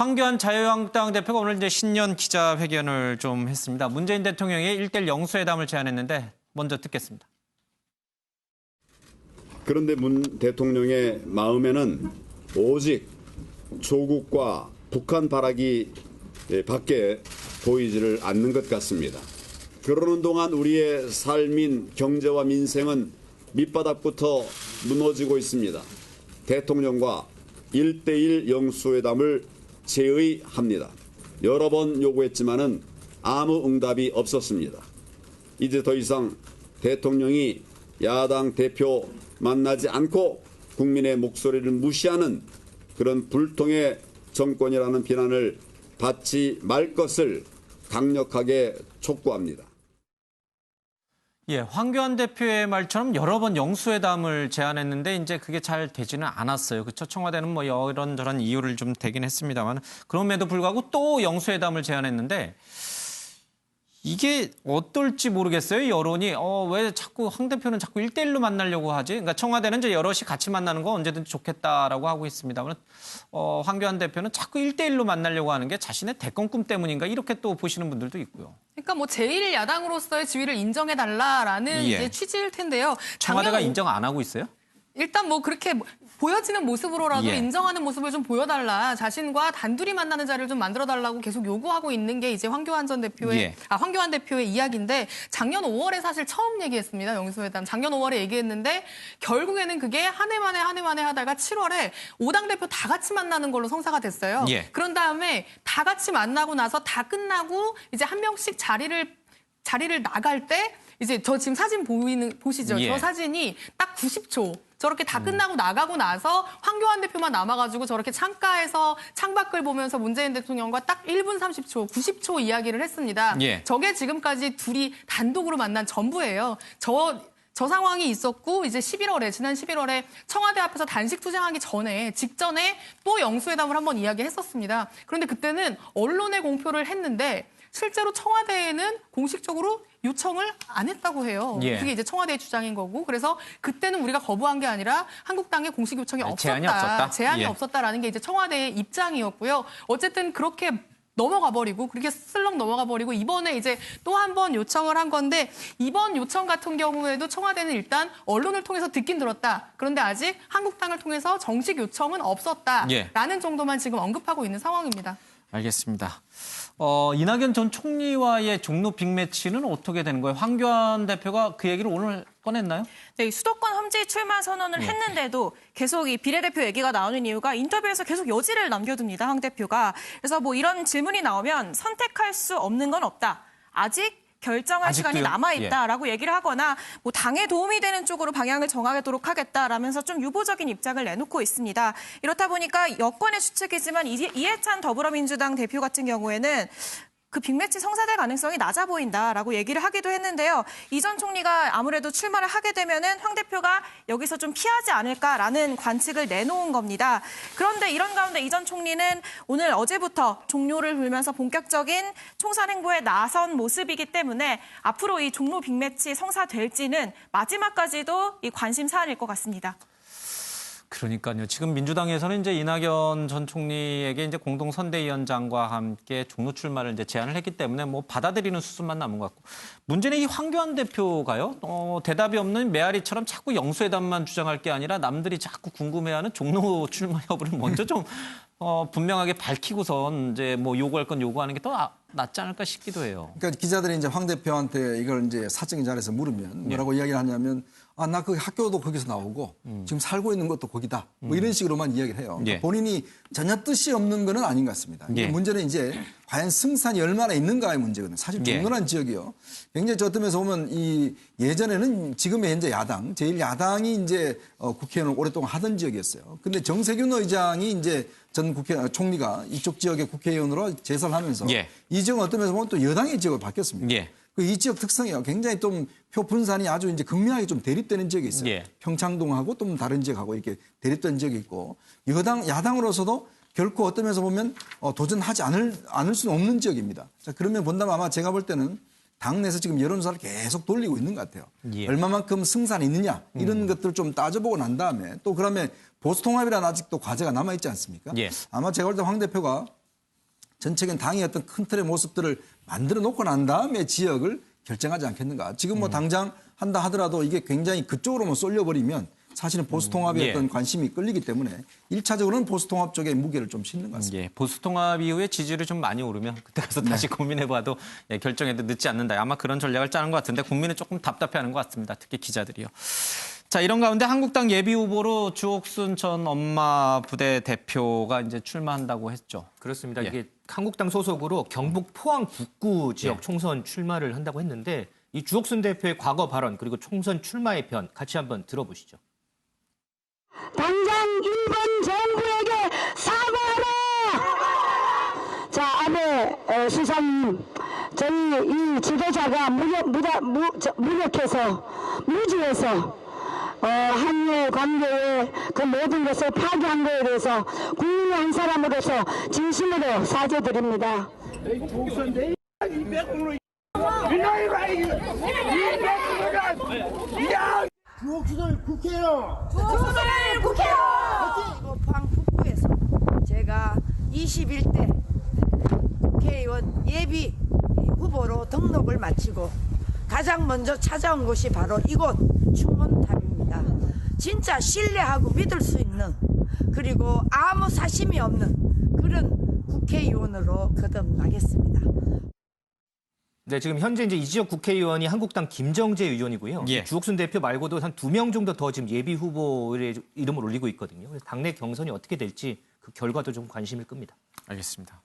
황교안 자유한국당 대표가 오늘 이제 신년 기자회견을 좀 했습니다. 문재인 대통령이 1대1 영수회담을 제안했는데 먼저 듣겠습니다. 그런데 문 대통령의 마음에는 오직 조국과 북한 바라기 밖에 보이지를 않는 것 같습니다. 그러는 동안 우리의 삶인 경제와 민생은 밑바닥부터 무너지고 있습니다. 대통령과 1대1 영수회담을 제의합니다. 여러 번 요구했지만은 아무 응답이 없었습니다. 이제 더 이상 대통령이 야당 대표 만나지 않고 국민의 목소리를 무시하는 그런 불통의 정권이라는 비난을 받지 말 것을 강력하게 촉구합니다. 예, 황교안 대표의 말처럼 여러 번 영수회담을 제안했는데 이제 그게 잘 되지는 않았어요. 그렇죠? 청와대는 뭐 이런저런 이유를 좀 대긴 했습니다만 그럼에도 불구하고 또 영수회담을 제안했는데 이게 어떨지 모르겠어요. 여론이 왜 자꾸 황 대표는 자꾸 1대1로 만나려고 하지? 그러니까 청와대는 이제 여럿이 같이 만나는 거 언제든지 좋겠다라고 하고 있습니다만 황교안 대표는 자꾸 1대1로 만나려고 하는 게 자신의 대권 꿈 때문인가 이렇게 또 보시는 분들도 있고요. 그러니까 뭐 제1야당으로서의 지위를 인정해달라라는 이제 취지일 텐데요. 청와대가 인정 안 하고 있어요? 일단 뭐 그렇게 보여지는 모습으로라도 인정하는 모습을 좀 보여달라. 자신과 단둘이 만나는 자리를 좀 만들어달라고 계속 요구하고 있는 게 이제 황교안 대표의 이야기인데 작년 5월에 사실 처음 얘기했습니다. 영수회담. 작년 5월에 얘기했는데 결국에는 그게 한 해 만에 하다가 7월에 5당 대표 다 같이 만나는 걸로 성사가 됐어요. 그런 다음에 다 같이 만나고 나서 다 끝나고 이제 한 명씩 자리를 나갈 때 이제 저 지금 사진 보시죠? 저 사진이 딱 90초. 저렇게 다 끝나고 나가고 나서 황교안 대표만 남아가지고 저렇게 창가에서 창밖을 보면서 문재인 대통령과 딱 1분 30초, 90초 이야기를 했습니다. 저게 지금까지 둘이 단독으로 만난 전부예요. 저 상황이 있었고 이제 지난 11월에 청와대 앞에서 단식 투쟁하기 직전에 또 영수회담을 한번 이야기했었습니다. 그런데 그때는 언론에 공표를 했는데 실제로 청와대에는 공식적으로 요청을 안 했다고 해요. 그게 이제 청와대의 주장인 거고. 그래서 그때는 우리가 거부한 게 아니라 한국당의 공식 요청이 없었다. 제안이 없었다라는 게 이제 청와대의 입장이었고요. 어쨌든 그렇게 넘어가 버리고 그렇게 슬렁 넘어가 버리고 이번에 이제 또 한 번 요청을 한 건데 이번 요청 같은 경우에도 청와대는 일단 언론을 통해서 듣긴 들었다. 그런데 아직 한국당을 통해서 정식 요청은 없었다라는 정도만 지금 언급하고 있는 상황입니다. 알겠습니다. 이낙연 전 총리와의 종로 빅매치는 어떻게 되는 거예요? 황교안 대표가 그 얘기를 오늘 꺼냈나요? 네, 수도권 험지 출마 선언을 했는데도 계속 이 비례대표 얘기가 나오는 이유가 인터뷰에서 계속 여지를 남겨둡니다. 황 대표가. 그래서 뭐 이런 질문이 나오면 선택할 수 없는 건 없다. 아직 결정할 아직도요? 시간이 남아있다라고 얘기를 하거나 뭐 당에 도움이 되는 쪽으로 방향을 정하도록 하겠다라면서 좀 유보적인 입장을 내놓고 있습니다. 이렇다 보니까 여권의 추측이지만 이해찬 더불어민주당 대표 같은 경우에는 그 빅매치 성사될 가능성이 낮아 보인다라고 얘기를 하기도 했는데요. 이 전 총리가 아무래도 출마를 하게 되면은 황 대표가 여기서 좀 피하지 않을까라는 관측을 내놓은 겁니다. 그런데 이런 가운데 이 전 총리는 오늘 어제부터 종료를 불면서 본격적인 총선 행보에 나선 모습이기 때문에 앞으로 이 종로 빅매치 성사될지는 마지막까지도 이 관심 사안일 것 같습니다. 그러니까요. 지금 민주당에서는 이제 이낙연 전 총리에게 이제 공동 선대위원장과 함께 종로 출마를 이제 제안을 했기 때문에 뭐 받아들이는 수순만 남은 것 같고 문제는 이 황교안 대표가요. 대답이 없는 메아리처럼 자꾸 영수회담만 주장할 게 아니라 남들이 자꾸 궁금해하는 종로 출마 여부를 먼저 좀 분명하게 밝히고선 이제 뭐 요구할 건 요구하는 게 더 낫지 않을까 싶기도 해요. 그러니까 기자들이 이제 황 대표한테 이걸 이제 사적인 자리에서 물으면 뭐라고 이야기를 하냐면 나 그 학교도 거기서 나오고 지금 살고 있는 것도 거기다. 뭐 이런 식으로만 이야기를 해요. 그러니까 본인이 전혀 뜻이 없는 건 아닌 것 같습니다. 문제는 이제 과연 승산이 얼마나 있는가의 문제거든요. 사실 종로란 지역이요. 굉장히 저 점에서 보면 이 예전에는 지금의 현재 야당, 제1야당이 이제 국회의원을 오랫동안 하던 지역이었어요. 근데 정세균 의장이 이제 전 총리가 이쪽 지역의 국회의원으로 재선을 하면서 이 지역은 어떤 면에서 보면 또 여당의 지역으로 바뀌었습니다. 이 지역 특성이요. 굉장히 좀 표 분산이 아주 이제 극명하게 좀 대립되는 지역이 있어요. 평창동하고 또 다른 지역하고 이렇게 대립되는 지역이 있고 야당으로서도 결코 어떤 면에서 보면 도전하지 않을 수는 없는 지역입니다. 자, 그러면 본다면 아마 제가 볼 때는 당내에서 지금 여론조사를 계속 돌리고 있는 것 같아요. 얼마만큼 승산이 있느냐 이런 것들을 좀 따져보고 난 다음에 또 그러면 보수통합이라는 아직도 과제가 남아있지 않습니까? 아마 제가 볼 때 황 대표가 전체적인 당의 어떤 큰 틀의 모습들을 만들어 놓고 난 다음에 지역을 결정하지 않겠는가. 지금 뭐 당장 한다 하더라도 이게 굉장히 그쪽으로만 쏠려버리면 사실은 보수통합의 예. 어떤 관심이 끌리기 때문에 1차적으로는 보수통합 쪽에 무게를 좀 싣는 것 같습니다. 예, 보수통합 이후에 지지율이 좀 많이 오르면 그때 가서 다시 고민해봐도 예, 결정해도 늦지 않는다. 아마 그런 전략을 짜는 것 같은데 국민은 조금 답답해하는 것 같습니다. 특히 기자들이요. 자, 이런 가운데 한국당 예비 후보로 주옥순 전 엄마 부대 대표가 이제 출마한다고 했죠. 그렇습니다. 예. 이게 한국당 소속으로 경북 포항 북구 지역 예. 총선 출마를 한다고 했는데 이 주옥순 대표의 과거 발언 그리고 총선 출마의 편 같이 한번 들어보시죠. 당장 일본 정부에게 사과하라! 자, 아베 수상님, 저희 이 지도자가 무력해서, 무지해서, 한일 관계의 그 모든 것을 파괴한 거에 대해서 국민의 한 사람으로서 진심으로 사죄드립니다. 주옥순을 국회요. 주옥순을 국회요! 포항 북구에서 제가 21대 국회의원 예비 후보로 등록을 마치고 가장 먼저 찾아온 곳이 바로 이곳 충문탑입니다. 진짜 신뢰하고 믿을 수 있는 그리고 아무 사심이 없는 그런 국회의원으로 거듭나겠습니다. 네, 지금 현재 이제 이 지역 국회의원이 한국당 김정재 의원이고요. 예. 주옥순 대표 말고도 한 2명 정도 더 지금 예비 후보의 이름을 올리고 있거든요. 그래서 당내 경선이 어떻게 될지 그 결과도 좀 관심을 끕니다. 알겠습니다.